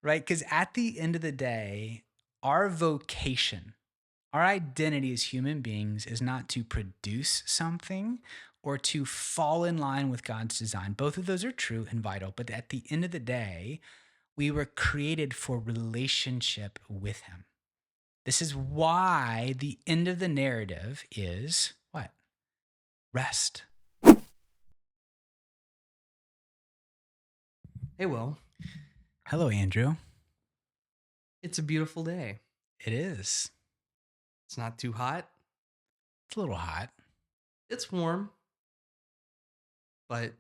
right? Because at the end of the day, our vocation, our identity as human beings is not to produce something or to fall in line with God's design. Both of those are true and vital. But at the end of the day, we were created for relationship with Him. This is why the end of the narrative is what? Rest. Hey, Will, Hello, Andrew. it's a beautiful day. It is. It's not too hot. It's a little hot. It's warm, but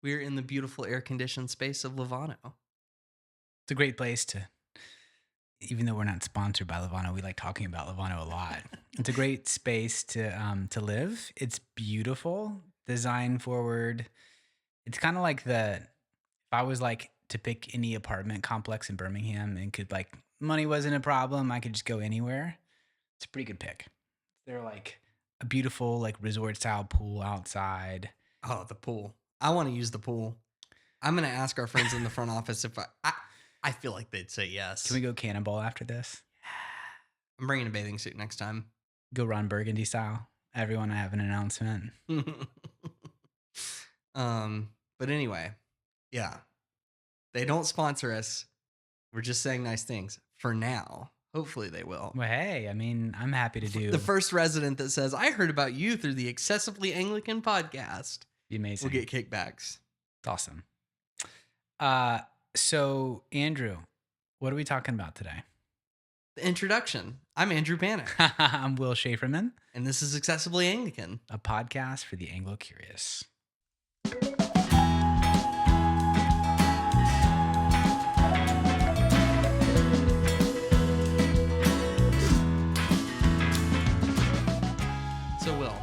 we're in the beautiful air-conditioned space of Levano. It's a great place to, even though we're not sponsored by Levano, we like talking about Levano a lot. It's a great space to live. It's beautiful, design forward. It's kind of like if I was like to pick any apartment complex in Birmingham and money wasn't a problem, I could just go anywhere. It's a pretty good pick. They're like a beautiful like resort style pool outside. Oh, the pool. I want to use the pool. I'm going to ask our friends in the front office if I feel like they'd say yes. Can we go cannonball after this? I'm bringing a bathing suit next time. Go Ron Burgundy style. Everyone, I have an announcement. But anyway, yeah. They don't sponsor us. We're just saying nice things for now. Hopefully they will. Well, hey, I mean, I'm happy to do The first resident that says, I heard about you through the Accessibly Anglican podcast. Be amazing. We'll get kickbacks. Awesome. So Andrew, what are we talking about today? The introduction. I'm Andrew Panic. I'm Will Schaeferman. And this is Accessibly Anglican, a podcast for the Anglo-curious. So, Will.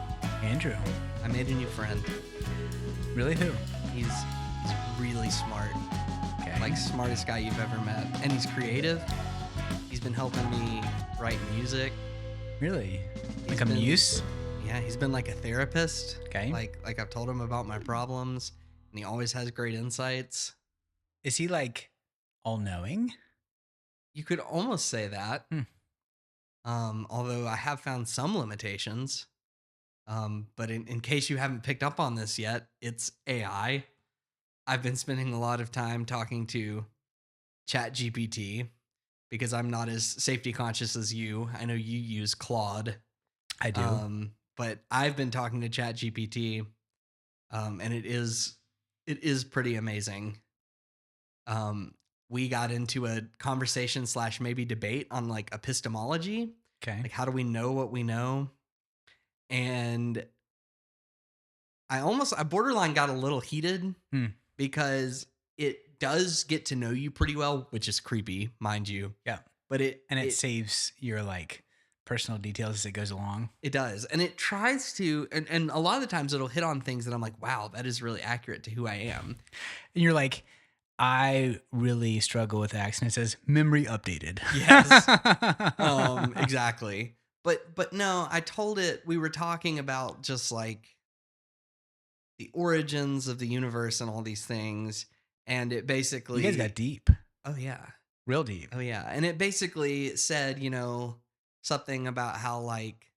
Andrew. I made a new friend. Really? Who? He's really smart. Okay. Like, smartest guy you've ever met. And he's creative. He's been helping me write music. Really? Like a muse? Yeah, he's been like a therapist. Okay. Like I've told him about my problems, and he always has great insights. Is he like all-knowing? You could almost say that. Although I have found some limitations. But in case you haven't picked up on this yet, it's AI. I've been spending a lot of time talking to ChatGPT because I'm not as safety conscious as you. I know you use Claude. I do. But I've been talking to ChatGPT, and it is pretty amazing. We got into a conversation / maybe debate on like epistemology. Okay. Like, how do we know what we know? And I borderline got a little heated because it does get to know you pretty well, which is creepy, mind you. Yeah. But it saves your like personal details as it goes along. It does. And it tries to, and a lot of the times it'll hit on things that I'm like, wow, that is really accurate to who I am. And you're like, I really struggle with X, and it says memory updated. Yes. Exactly. But no, I told it, we were talking about just like the origins of the universe and all these things. And it basically, you guys got deep. Oh yeah. Real deep. Oh yeah. And it basically said, something about how like,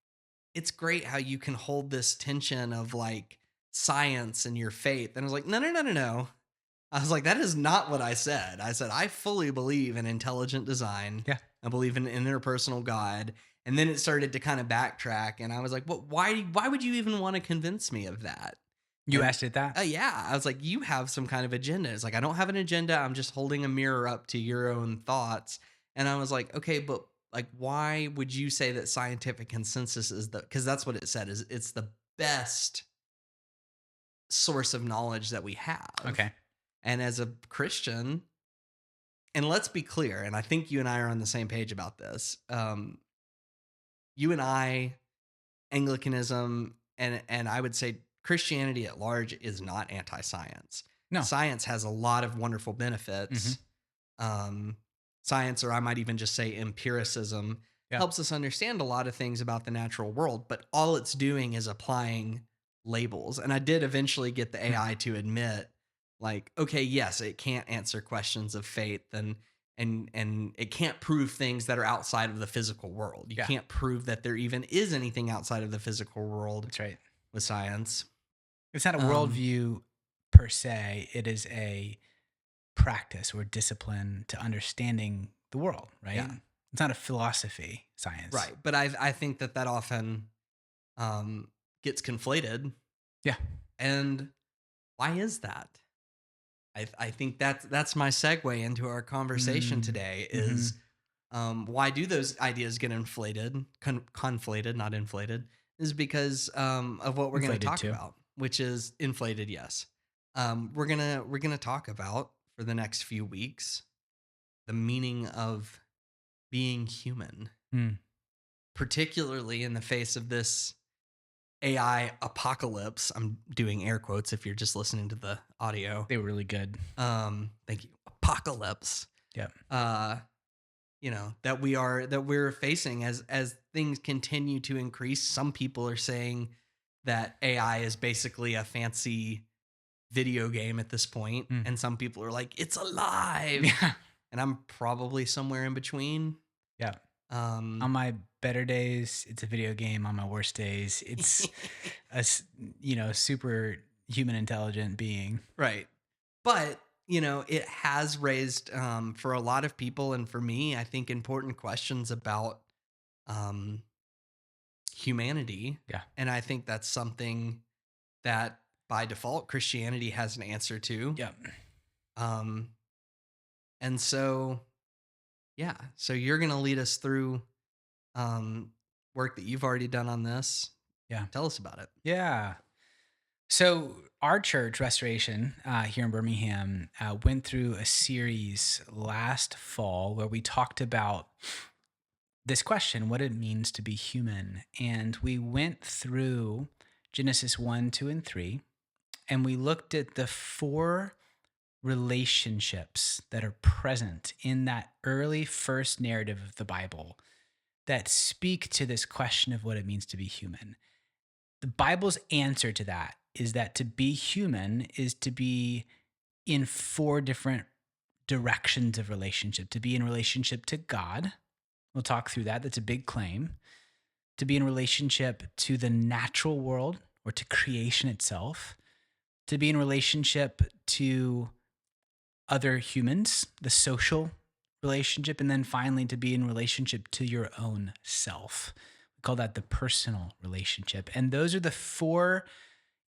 it's great how you can hold this tension of like science and your faith. And I was like, no. I was like, that is not what I said. I said, I fully believe in intelligent design. Yeah. I believe in an interpersonal God. And then it started to kind of backtrack. And I was like, well, why would you even want to convince me of that? You asked it that? Yeah. I was like, you have some kind of agenda. It's like, I don't have an agenda. I'm just holding a mirror up to your own thoughts. And I was like, okay, but like, why would you say that scientific consensus is because that's what it said, is it's the best source of knowledge that we have. Okay. And as a Christian, and let's be clear, and I think you and I are on the same page about this. You and I, Anglicanism, and I would say Christianity at large is not anti-science. No. Science has a lot of wonderful benefits. Science, or I might even just say empiricism, helps us understand a lot of things about the natural world, but all it's doing is applying labels. And I did eventually get the AI to admit, like, okay, yes, it can't answer questions of faith, and and it can't prove things that are outside of the physical world. You Yeah, can't prove that there even is anything outside of the physical world that's right. with science. It's not a Um, worldview per se. It is a practice or discipline to understanding the world, right? yeah, It's not a philosophy science. right. But I think that that often um, gets conflated. Yeah. And why is that? I think that's my segue into our conversation Mm. today Hmm. is why do those ideas get inflated, conflated, not inflated, is because of what we're going to Inflated talk too. about, which is inflated. Yes, we're gonna talk about for the next few weeks the meaning of being human, Mm. particularly in the face of this AI apocalypse. I'm doing air quotes if you're just listening to the audio. They were really good. Thank you. Apocalypse. Yep. Uh, that we're facing as things continue to increase. Some people are saying that AI is basically a fancy video game at this point, Mm. and some people are like, it's alive. Yeah. And I'm probably somewhere in between. Yeah. On Um, my better days, it's a video game. On my worst days, it's a super human intelligent being. right. But, it has raised, for a lot of people and for me, I think important questions about um, humanity. Yeah. And I think that's something that by default Christianity has an answer to. Yeah. Um, and so, yeah, so you're going to lead us through um, work that you've already done on this. Yeah. Tell us about it. Yeah. So our church, Restoration, here in Birmingham, went through a series last fall where we talked about this question, what it means to be human. And we went through Genesis 1, 2, and 3, and we looked at the four relationships that are present in that early first narrative of the Bible that speak to this question of what it means to be human. The Bible's answer to that is that to be human is to be in four different directions of relationship, to be in relationship to God. We'll talk through that. That's a big claim. To be in relationship to the natural world or to creation itself, to be in relationship to other humans, the social relationship, and then finally to be in relationship to your own self. We call that the personal relationship. And those are the four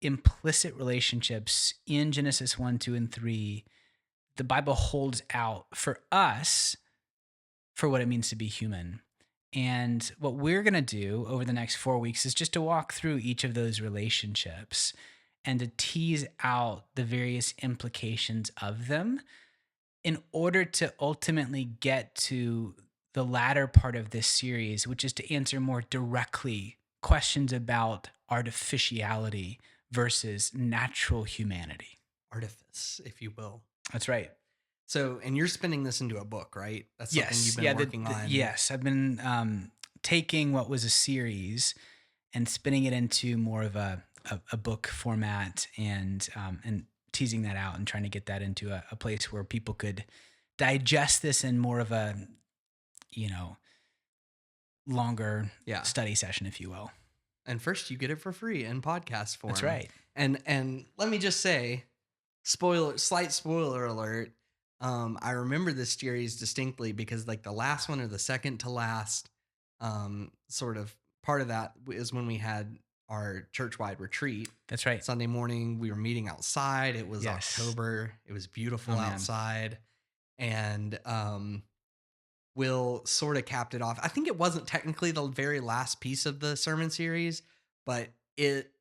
implicit relationships in Genesis 1, 2, and 3 the Bible holds out for us for what it means to be human. And what we're going to do over the next 4 weeks is just to walk through each of those relationships and to tease out the various implications of them in order to ultimately get to the latter part of this series, which is to answer more directly questions about artificiality versus natural humanity. Artifice, if you will. That's right. So, and you're spinning this into a book, right? That's something you've Yes. been Yeah. working on. Yes. I've been taking what was a series and spinning it into more of a book format and teasing that out and trying to get that into a place where people could digest this in more of a, you know, longer Yeah. study session, if you will. And first you get it for free in podcast That's form. right. And let me just say, slight spoiler alert. I remember this series distinctly because like the last one or the second to last sort of part of that is when we had our church-wide retreat. That's right. Sunday morning, we were meeting outside. It was Yes. October. It was beautiful Oh, man. outside. And Will sort of capped it off. I think it wasn't technically the very last piece of the sermon series, but it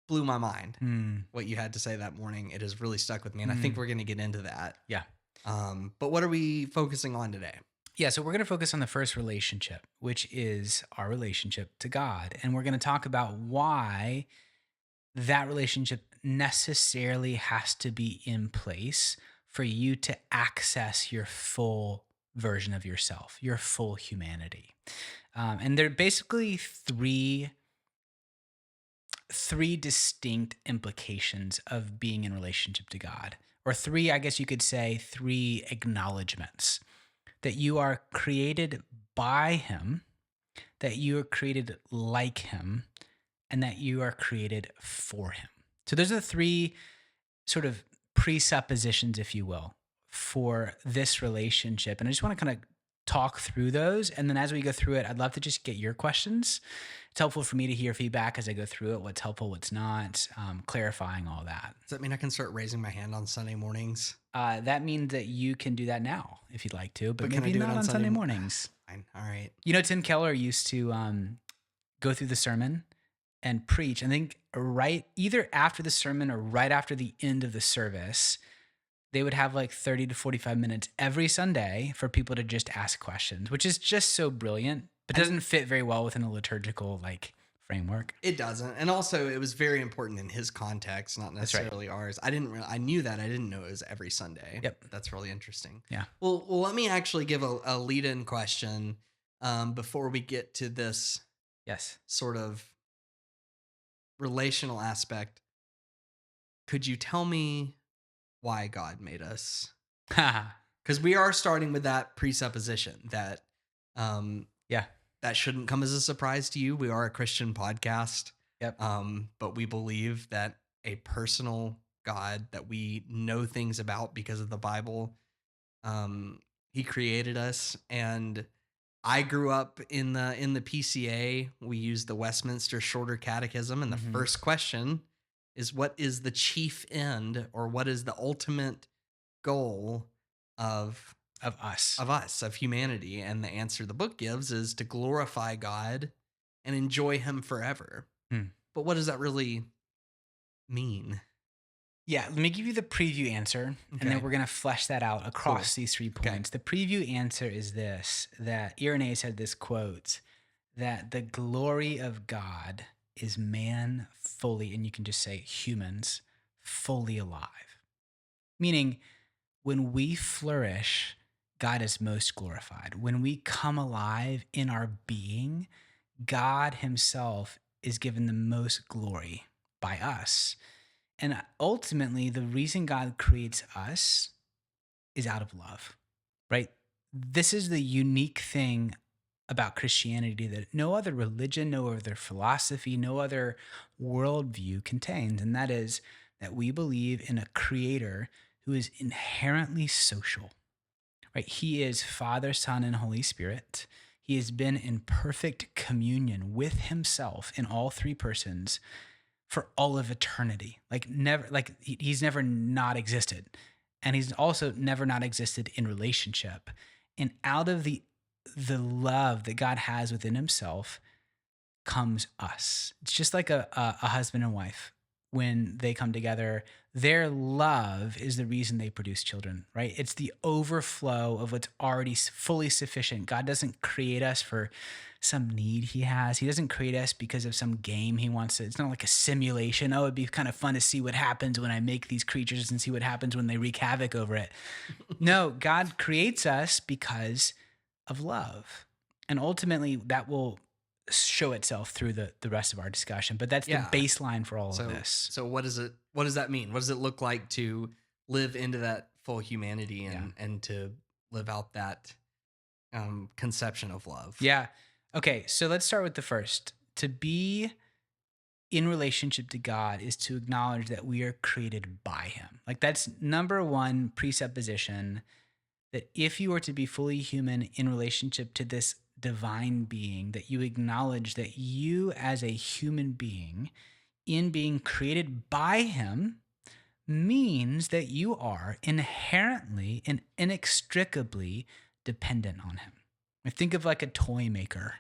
blew my mind Hmm. what you had to say that morning. It has really stuck with me. And I think we're going to get into that. Yeah. But what are we focusing on today? Yeah, so we're going to focus on the first relationship, which is our relationship to God. And we're going to talk about why that relationship necessarily has to be in place for you to access your full version of yourself, your full humanity. And there are basically three distinct implications of being in relationship to God, or three, I guess you could say, three acknowledgments. that you are created by him, that you are created like him, and that you are created for him. So those are the three sort of presuppositions, if you will, for this relationship. And I just want to kind of talk through those. And then as we go through it, I'd love to just get your questions. It's helpful for me to hear feedback as I go through it, what's helpful, what's not, clarifying all that. Does that mean I can start raising my hand on Sunday mornings? That means that you can do that now if you'd like to, but Can I maybe do it not on on Sunday Sunday mornings. Fine. All right. You know, Tim Keller used to go through the sermon and preach. I think right either after the sermon or right after the end of the service, they would have like 30 to 45 minutes every Sunday for people to just ask questions, which is just so brilliant, but doesn't fit very well within a liturgical like framework. It doesn't. And also it was very important in his context, not That's right. necessarily ours. I knew that. I didn't know it was every Sunday. Yep. That's really interesting. Yeah. Well, let me actually give a lead-in question before we get to this Yes. sort of relational aspect. Could you tell me why God made us? Because we are starting with that presupposition that Yeah. that shouldn't come as a surprise to you. We are a Christian podcast. Yep. But we believe that a personal God that we know things about because of the Bible, he created us. And I grew up in the PCA. We use the Westminster Shorter Catechism, and the Mhm. first question is, what is the chief end, or what is the ultimate goal of us. of humanity? And the answer the book gives is to glorify God and enjoy him forever. Hmm. But what does that really mean? Yeah, let me give you the preview answer, and then Okay. we're going to flesh that out across these 3 Okay. points. The preview answer is this, that Irenaeus had this quote, that the glory of God is man fully, and you can just say humans, fully alive. Meaning, when we flourish, God is most glorified. When we come alive in our being, God himself is given the most glory by us. And ultimately, the reason God creates us is out of love, right? This is the unique thing about Christianity that no other religion, no other philosophy, no other worldview contains. And that is that we believe in a creator who is inherently social, right? He is Father, Son, and Holy Spirit. He has been in perfect communion with himself in all 3 persons for all of eternity. Like never, like he's never not existed. And he's also never not existed in relationship. And out of the love that God has within himself comes us. It's just like a husband and wife. When they come together, their love is the reason they produce children, right? It's the overflow of what's already fully sufficient. God doesn't create us for some need he has. He doesn't create us because of some game he wants to. It's not like a simulation. Oh, it'd be kind of fun to see what happens when I make these creatures and see what happens when they wreak havoc over it. No, God creates us because of love. And ultimately, that will show itself through the rest of our discussion. But that's Yeah. the baseline for all of this. So what does that mean? What does it look like to live into that full humanity and to live out that conception of love? Yeah. Okay, so let's start with the first. To be in relationship to God is to acknowledge that we are created by him. Like that's number 1 presupposition, that if you are to be fully human in relationship to this divine being, that you acknowledge that you as a human being, in being created by him, means that you are inherently and inextricably dependent on him. I think of like a toy maker,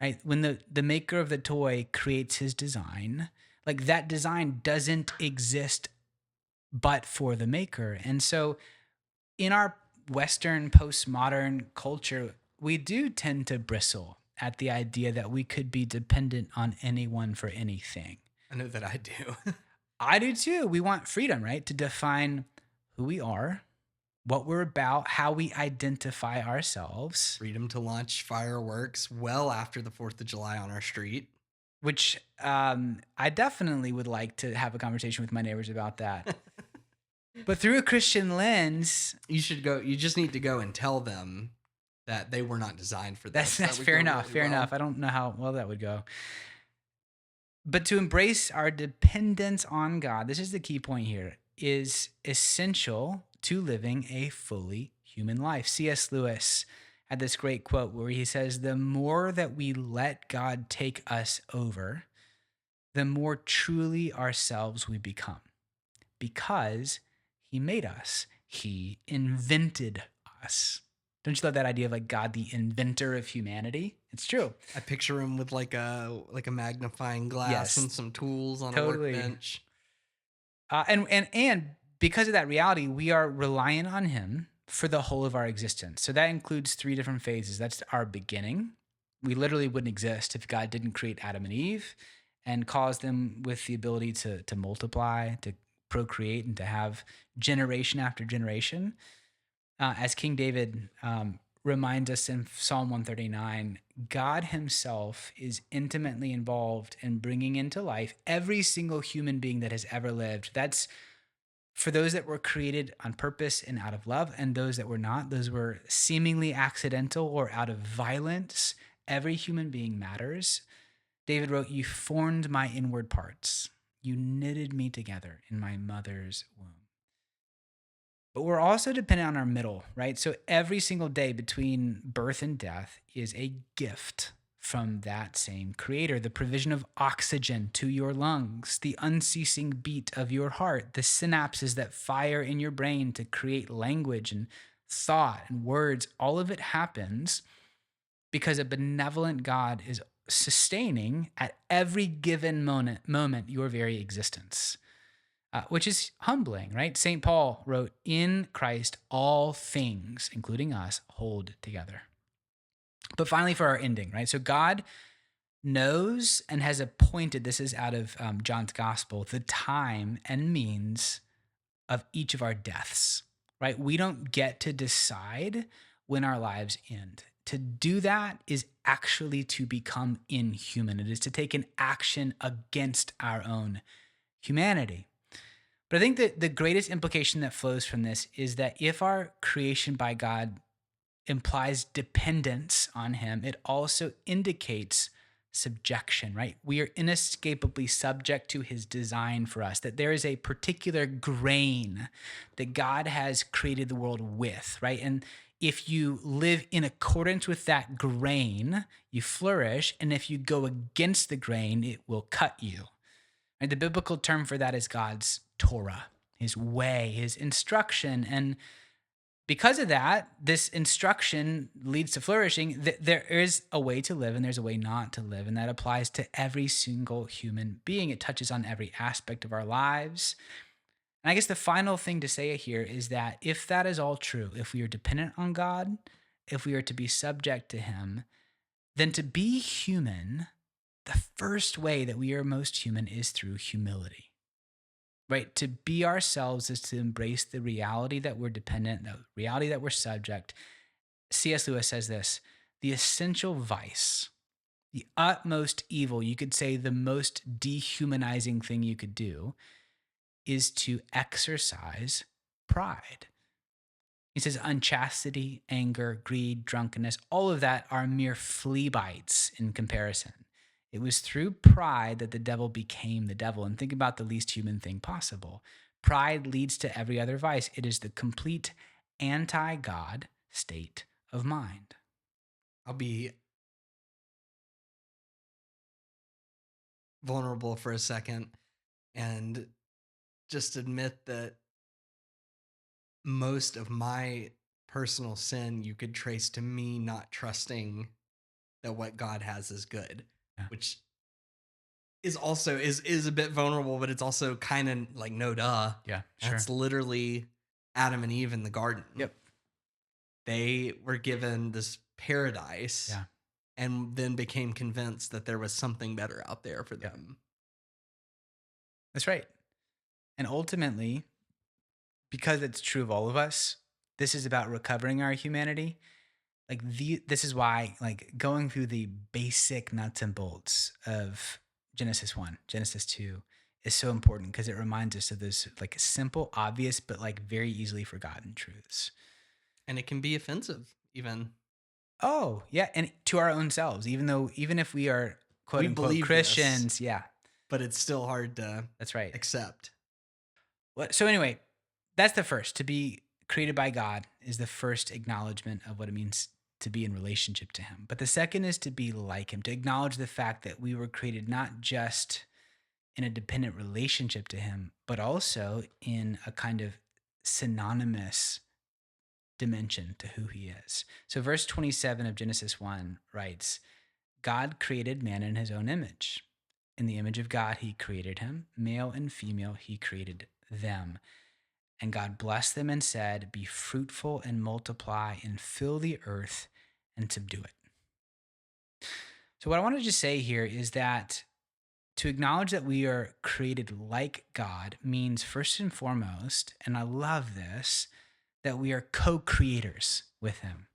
right? When the maker of the toy creates his design, like that design doesn't exist but for the maker. And so in our Western postmodern culture, we do tend to bristle at the idea that we could be dependent on anyone for anything. I know that I do. I do too. We want freedom, right? To define who we are, what we're about, how we identify ourselves. Freedom to launch fireworks well after the 4th of July on our street. Which I definitely would like to have a conversation with my neighbors about that. But through a Christian lens, You just need to go and tell them that they were not designed for That's this. That that's would fair go enough. really Fair enough. well. I don't know how well that would go. But to embrace our dependence on God, this is the key point here, is essential to living a fully human life. C.S. Lewis had this great quote where he says, "The more that we let God take us over, the more truly ourselves we become because he made us, he invented us." Don't you love that idea of like God, the inventor of humanity? It's true. I picture him with like a magnifying glass Yes, and some tools on a totally. workbench. And because of that reality, we are reliant on Him for the whole of our existence. So that includes three different phases. That's our beginning. We literally wouldn't exist if God didn't create Adam and Eve and cause them with the ability to multiply, to procreate, and to have generation after generation. As King David reminds us in Psalm 139, God Himself is intimately involved in bringing into life every single human being that has ever lived. That's for those that were created on purpose and out of love, and those that were not, those were seemingly accidental or out of violence. Every human being matters. David wrote, "You formed my inward parts. You knitted me together in my mother's womb." But we're also dependent on our middle, right? So every single day between birth and death is a gift from that same creator. The provision of oxygen to your lungs, the unceasing beat of your heart, the synapses that fire in your brain to create language and thought and words, all of it happens because a benevolent God is sustaining at every given moment your very existence, which is humbling, right? St. Paul wrote, "In Christ, all things, including us, hold together." But finally, for our ending, right? So God knows and has appointed, this is out of John's gospel, the time and means of each of our deaths, right? We don't get to decide when our lives end. To do that is actually to become inhuman. It is to take an action against our own humanity. But I think that the greatest implication that flows from this is that if our creation by God implies dependence on Him, it also indicates subjection, right? We are inescapably subject to His design for us, that there is a particular grain that God has created the world with, right? And if you live in accordance with that grain, you flourish. And if you go against the grain, it will cut you. Right? The biblical term for that is God's Torah, His way, His instruction. And because of that, this instruction leads to flourishing. There is a way to live and there's a way not to live. And that applies to every single human being. It touches on every aspect of our lives. And I guess the final thing to say here is that if that is all true, if we are dependent on God, if we are to be subject to Him, then to be human, the first way that we are most human is through humility, right? To be ourselves is to embrace the reality that we're dependent, the reality that we're subject. C.S. Lewis says this: the essential vice, the utmost evil, you could say the most dehumanizing thing you could do, is to exercise pride. He says unchastity, anger, greed, drunkenness, all of that are mere flea bites in comparison. It was through pride that the devil became the devil. And think about the least human thing possible. Pride leads to every other vice. It is the complete anti God state of mind. I'll be vulnerable for a second and just admit that most of my personal sin you could trace to me not trusting that what God has is good, Yeah. which is also is a bit vulnerable, but it's also kind of like no duh. Yeah, sure. That's literally Adam and Eve in the garden. Yep. They were given this paradise Yeah. and then became convinced that there was something better out there for Yep. them. That's right. And ultimately, because it's true of all of us, this is about recovering our humanity. This is why like going through the basic nuts and bolts of Genesis 1, Genesis 2 is so important because it reminds us of those like simple, obvious, but like very easily forgotten truths. And it can be offensive even. Oh, yeah, and to our own selves, even if we are quote We unquote believe this, Christians, yeah, but it's still hard to that's right. accept. So anyway, that's the first. To be created by God is the first acknowledgement of what it means to be in relationship to Him. But the second is to be like Him, to acknowledge the fact that we were created not just in a dependent relationship to Him, but also in a kind of synonymous dimension to who He is. So, verse 27 of Genesis 1 writes, God created man in His own image. In the image of God, He created him, male and female, He created them. And God blessed them and said, be fruitful and multiply and fill the earth and subdue it. So, what I want to just say here is that to acknowledge that we are created like God means, first and foremost, and I love this, that we are co creators with Him,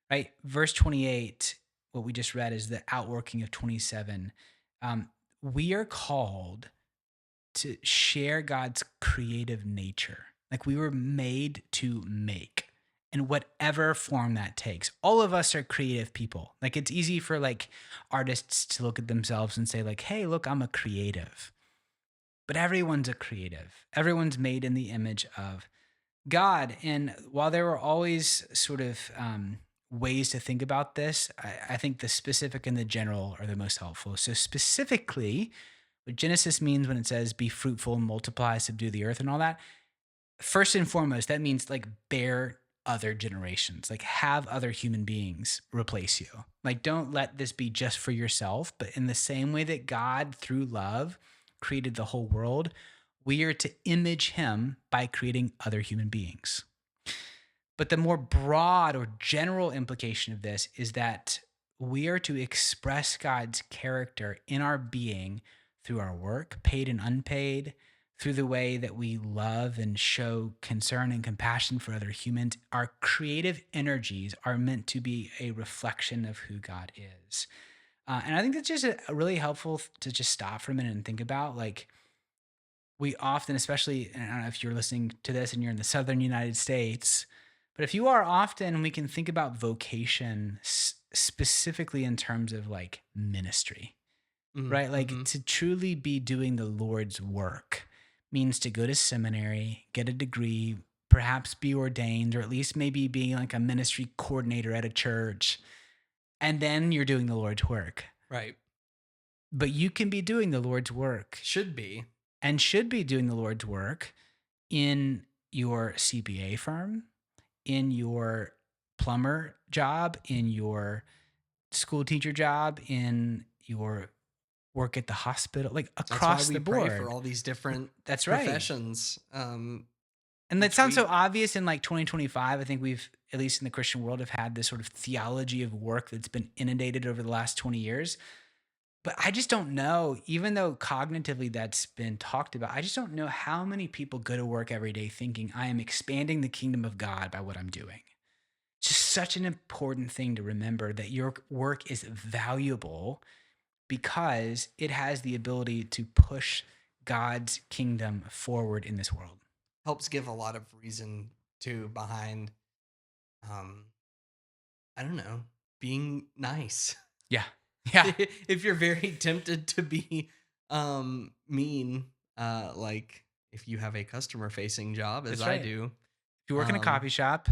right? Verse 28, what we just read, is the outworking of 27. We are called to share God's creative nature. Like we were made to make in whatever form that takes. All of us are creative people. Like it's easy for like artists to look at themselves and say like, "Hey, look, I'm a creative." But everyone's a creative. Everyone's made in the image of God. And while there were always sort of ways to think about this, I think the specific and the general are the most helpful. So specifically, what Genesis means when it says be fruitful, multiply, subdue the earth and all that, first and foremost, that means like bear other generations, like have other human beings replace you. Like don't let this be just for yourself, but in the same way that God through love created the whole world, we are to image Him by creating other human beings. But the more broad or general implication of this is that we are to express God's character in our being through our work, paid and unpaid, through the way that we love and show concern and compassion for other humans. Our creative energies are meant to be a reflection of who God is. And I think that's just a really helpful to just stop for a minute and think about. Like, we often, especially, and I don't know if you're listening to this and you're in the southern United States, but if you are often, we can think about vocation specifically in terms of like ministry, right? Like Mm-hmm. to truly be doing the Lord's work means to go to seminary, get a degree, perhaps be ordained, or at least maybe being like a ministry coordinator at a church. And then you're doing the Lord's work. Right. But you can be doing the Lord's work Should be. and should be doing the Lord's work in your CPA firm, in your plumber job, in your school teacher job, in your work at the hospital, like That's why across we the pray for board. all these different That's right. professions And that each sounds so week. obvious in like 2025. I think we've, at least in the Christian world, have had this sort of theology of work that's been inundated over the last 20 years. But I just don't know, even though cognitively that's been talked about, I just don't know how many people go to work every day thinking I am expanding the kingdom of God by what I'm doing. It's just such an important thing to remember that your work is valuable because it has the ability to push God's kingdom forward in this world. Helps give a lot of reason to behind um I don't know, being nice. Yeah. Yeah. If you're very tempted to be mean, like if you have a customer facing job as That's I right. If do, you work in a um coffee shop,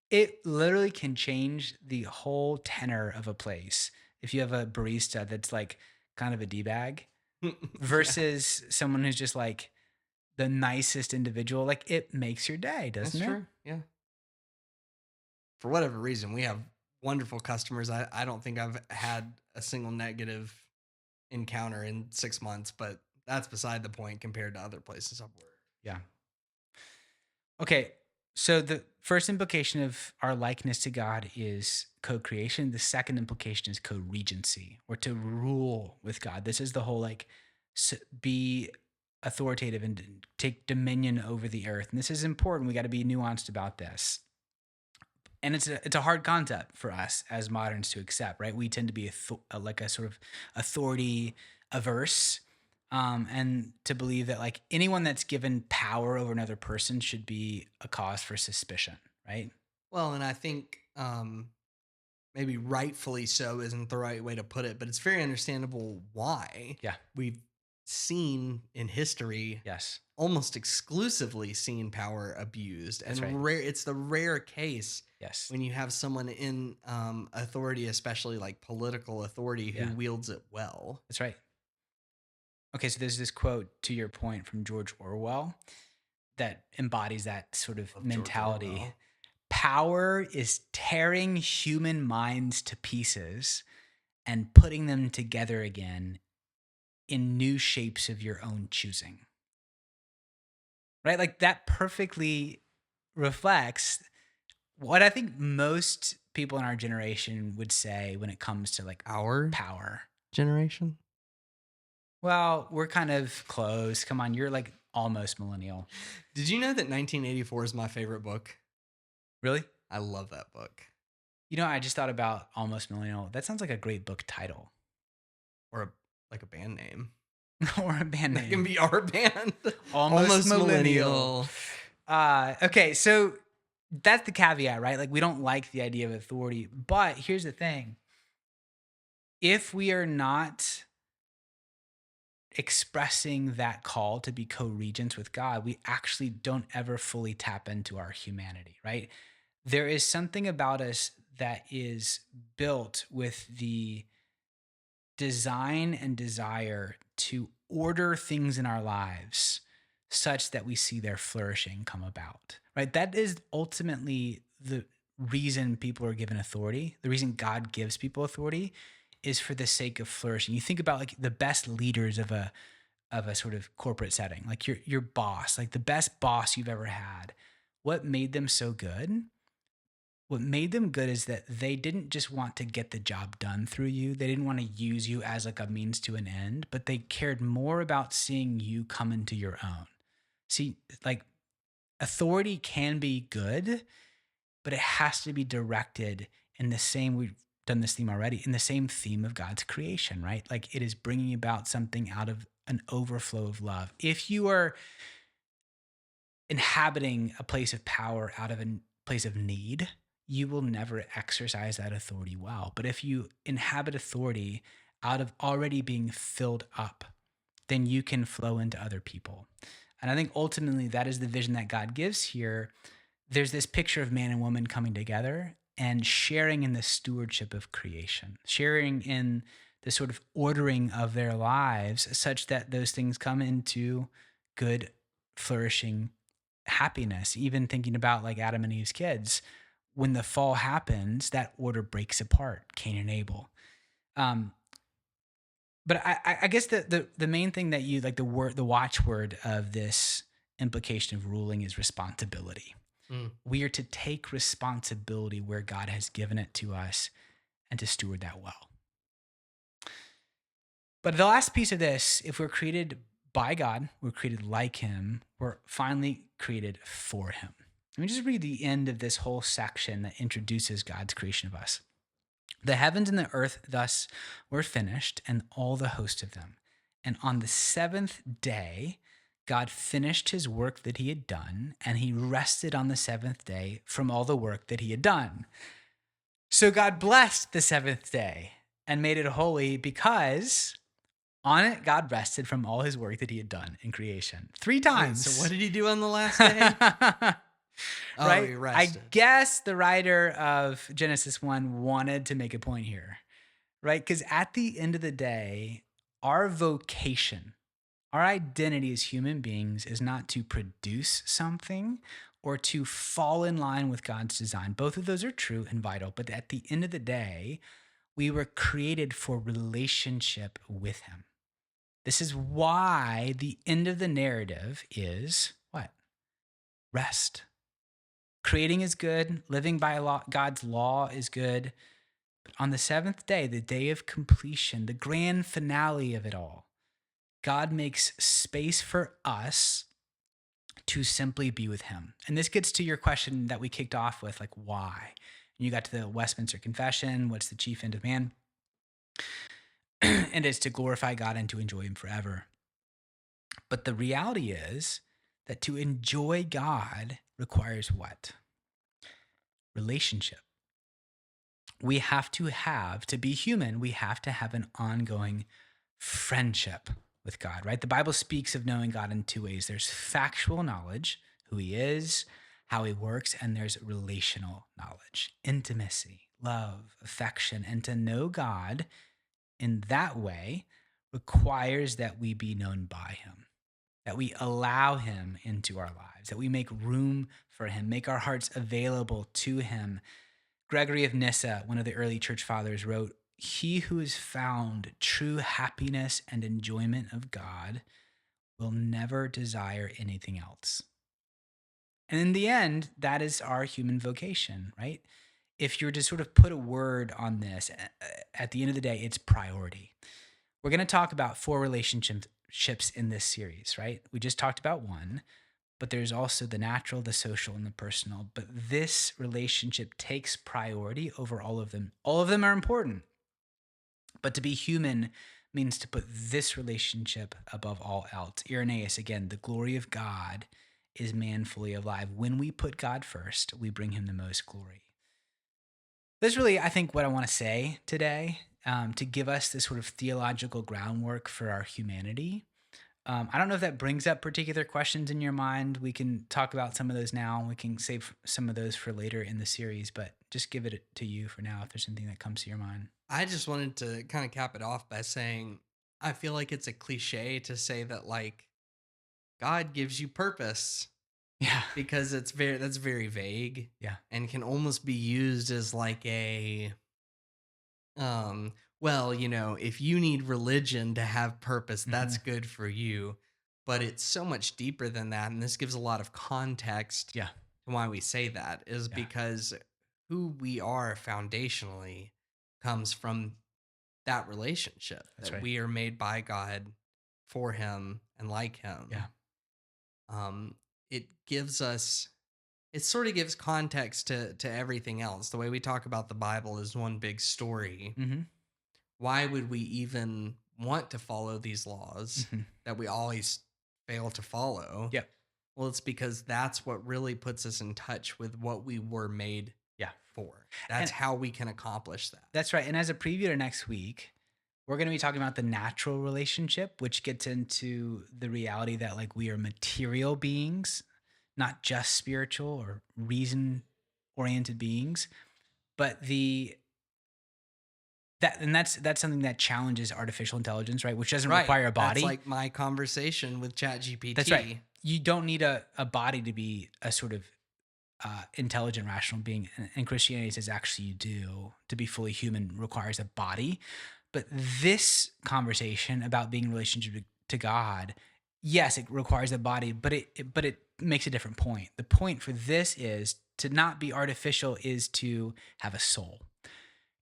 it literally can change the whole tenor of a place. If you have a barista that's like kind of a D bag yeah, versus someone who's just like the nicest individual, like it makes your day, that's doesn't it? true. Yeah. For whatever reason, we have wonderful customers. I don't think I've had a single negative encounter in 6 months, but that's beside the point compared to other places I've worked. Yeah. Okay. So the first implication of our likeness to God is co-creation. The second implication is co-regency, or to rule with God. This is the whole like be authoritative and take dominion over the earth. And this is important. We got to be nuanced about this. And it's a hard concept for us as moderns to accept, right? We tend to be like a sort of authority averse, and to believe that like anyone that's given power over another person should be a cause for suspicion, right? Well, and I think maybe rightfully so isn't the right way to put it, but it's very understandable why Yeah. we've seen in history Yes. almost exclusively seen power abused, That's right. and rare it's the rare case Yes. when you have someone in authority, especially like political authority, who Yeah. wields it well. That's right. Okay, so there's this quote to your point from George Orwell that embodies that sort of Of George mentality. Orwell. Power is tearing human minds to pieces and putting them together again in new shapes of your own choosing. Right? Like that perfectly reflects what I think most people in our generation would say when it comes to like Our power. generation. Well, we're kind of close. Come on, you're like almost millennial. Did you know that 1984 is my favorite book? Really? I love that book. You know, I just thought about almost millennial. That sounds like a great book title Or like a band name. or a band That can name. be our band. Almost Almost millennial. millennial. Okay, so that's the caveat, right? Like we don't like the idea of authority, but here's the thing: if we are not expressing that call to be co-regents with God, we actually don't ever fully tap into our humanity, right? There is something about us that is built with the design and desire to order things in our lives such that we see their flourishing come about, right? That is ultimately the reason people are given authority. The reason God gives people authority is for the sake of flourishing. You think about like the best leaders of a sort of corporate setting, like your boss, like the best boss you've ever had. What made them so good? What made them good is that they didn't just want to get the job done through you. They didn't want to use you as like a means to an end, but they cared more about seeing you come into your own. See, like authority can be good, but it has to be directed in the same, we've done this theme already, in the same theme of God's creation, right? Like it is bringing about something out of an overflow of love. If you are inhabiting a place of power out of a place of need, you will never exercise that authority well. But if you inhabit authority out of already being filled up, then you can flow into other people. And I think ultimately that is the vision that God gives here. There's this picture of man and woman coming together and sharing in the stewardship of creation, sharing in the sort of ordering of their lives such that those things come into good, flourishing happiness. Even thinking about like Adam and Eve's kids, when the fall happens, that order breaks apart, Cain and Abel. Um, but I guess the main thing that you like the watchword of this implication of ruling is responsibility. Mm. We are to take responsibility where God has given it to us and to steward that well. But the last piece of this, if we're created by God, we're created like him, we're finally created for him. Let me just read the end of this whole section that introduces God's creation of us. The heavens and the earth thus were finished, and all the host of them. And on the seventh day, God finished his work that he had done, and he rested on the seventh day from all the work that he had done. So God blessed the seventh day and made it holy because on it God rested from all his work that he had done in creation. 3 Wait, so what times. did he do on the last day? Oh, Right? he I rested. guess the writer of Genesis 1 wanted to make a point here, right? Because at the end of the day, our vocation, our identity as human beings is not to produce something or to fall in line with God's design. Both of those are true and vital. But at the end of the day, we were created for relationship with him. This is why the end of the narrative is what? Rest. Creating is good. Living by God's law is good. But on the seventh day, the day of completion, the grand finale of it all, God makes space for us to simply be with him. And this gets to your question that we kicked off with, like, why? And you got to the Westminster Confession. What's the chief end of man? And it's to glorify God and to enjoy him forever. But the reality is that to enjoy God requires what? Relationship. we have to be human, we have to have an ongoing friendship with God, right? The Bible speaks of knowing God in two ways. There's factual knowledge, who he is, how he works, and there's relational knowledge, intimacy, love, affection. And to know God in that way requires that we be known by him, that we allow him into our lives, that we make room for him, make our hearts available to him. Gregory of Nyssa, one of the early church fathers, wrote, "He who has found true happiness and enjoyment of God will never desire anything else." And in the end, that is our human vocation, right? If you're to sort of put a word on this, at the end of the day, it's priority. We're going to talk about four relationships in this series, right? We just talked about one, but there's also the natural, the social, and the personal. But this relationship takes priority over all of them. All of them are important, but to be human means to put this relationship above all else. Irenaeus, again, the glory of God is man fully alive. When we put God first, we bring him the most glory. That's really, I think, what I want to say today, to give us this sort of theological groundwork for our humanity. I don't know if that brings up particular questions in your mind. We can talk about some of those now. We can save some of those for later in the series, but just give it to you for now if there's anything that comes to your mind. I just wanted to kind of cap it off by saying I feel like it's a cliche to say that like God gives you purpose Yeah. because that's very vague Yeah. and can almost be used as like a well, if you need religion to have purpose, that's Hmm. good for you. But it's so much deeper than that. And this gives a lot of context Yeah. to why we say that is Yeah. because who we are foundationally comes from that relationship That's that right. we are made by God for him and like him. Yeah. Um, it gives us it sort of gives context to everything else. The way we talk about the Bible is one big story. Hmm. Why would we even want to follow these laws Hmm. that we always fail to follow? Yeah. Well, it's because that's what really puts us in touch with what we were made Yeah. for. That's And how we can accomplish that. that's right. And as a preview to next week, we're going to be talking about the natural relationship, which gets into the reality that like we are material beings, not just spiritual or reason oriented beings, but that's something that challenges artificial intelligence, right? Which doesn't Right. require a That's body. like my conversation with That's right. ChatGPT. You don't need a body to be a sort of intelligent, rational being. And Christianity says actually you do. To be fully human requires a body. But this conversation about being in relationship to God, yes, it requires a body, but it makes a different point. The point for this is to not be artificial is to have a soul.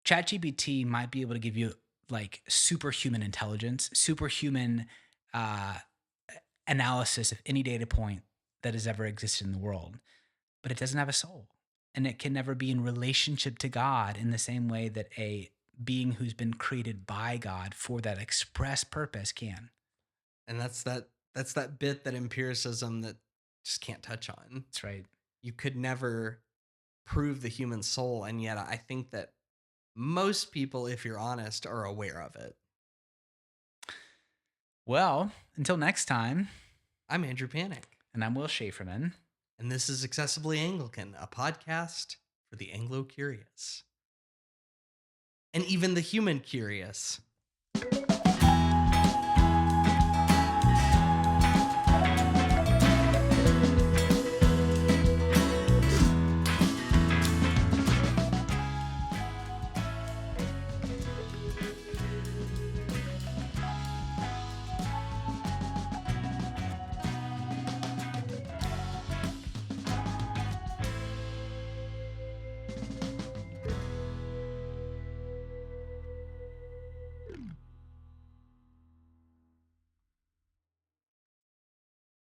ChatGPT might be able to give you like superhuman intelligence, superhuman uh, analysis of any data point that has ever existed in the world, but it doesn't have a soul. And it can never be in relationship to God in the same way that a being who's been created by God for that express purpose can. And that's that bit that empiricism that just can't touch on. That's right. You could never prove the human soul, and yet I think that most people, if you're honest, are aware of it. Well, until next time, I'm Andrew Panic, and I'm Will Schaeferman. and this is Accessibly Anglican, a podcast for the Anglo curious. And even the human curious.